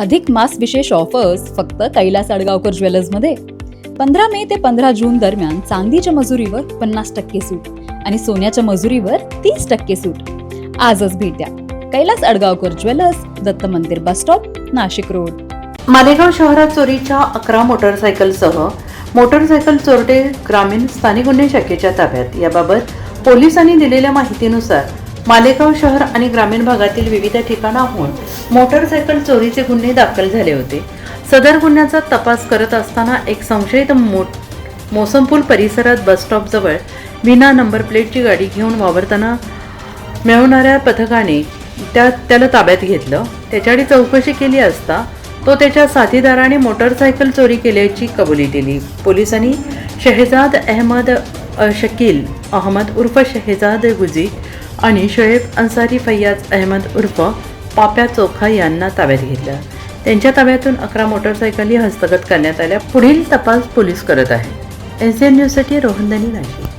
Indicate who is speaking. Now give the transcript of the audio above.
Speaker 1: अधिक मास विशेष ऑफर्स फक्त कैलास अडगावकर ज्वेलर्समध्ये. 15 मे ते 15 जून दरम्यान चांदीच्या मजुरीवर 50% सूट आणि सोन्याच्या मजुरीवर 30% सूट. आजच भेट द्या. कैलास अडगावकर ज्वेलर्स, दत्त मंदिर bus stop, Nashik road.
Speaker 2: Malegaon शहरात चोरीच्या 11 मोटरसायकलसह मोटरसायकल चोरटे ग्रामीण स्थानिक गुन्हे शाखेच्या ताब्यात. याबाबत पोलिसांनी दिलेल्या माहितीनुसार मालेगाव शहर आणि ग्रामीण भागातील विविध ठिकाणाहून मोटरसायकल चोरीचे गुन्हे दाखल झाले होते. सदर गुन्ह्याचा तपास करत असताना एक संशयित मोसमपूल परिसरात बस स्टॉप जवळ विना नंबर प्लेटची गाडी घेऊन वावरताना मिळवणाऱ्या पथकाने त्याला ताब्यात घेतलं. त्याच्याकडे चौकशी केली असता तो त्याच्या साथीदाराने मोटरसायकल चोरी केल्याची कबुली दिली. पोलिसांनी शहेजाद अहमद शकील अहमद उर्फ शहेजाद गुजी आणि शोएब अन्सारी फैयाज अहमद उर्फ पाप्या चोखा यांना ताब्यात घेतलं. त्यांच्या ताब्यातून 11 मोटरसायकली हस्तगत करण्यात आल्या. पुढील तपास पोलीस करत आहेत. SN न्यूजसाठी रोहन दनी, नाशिक.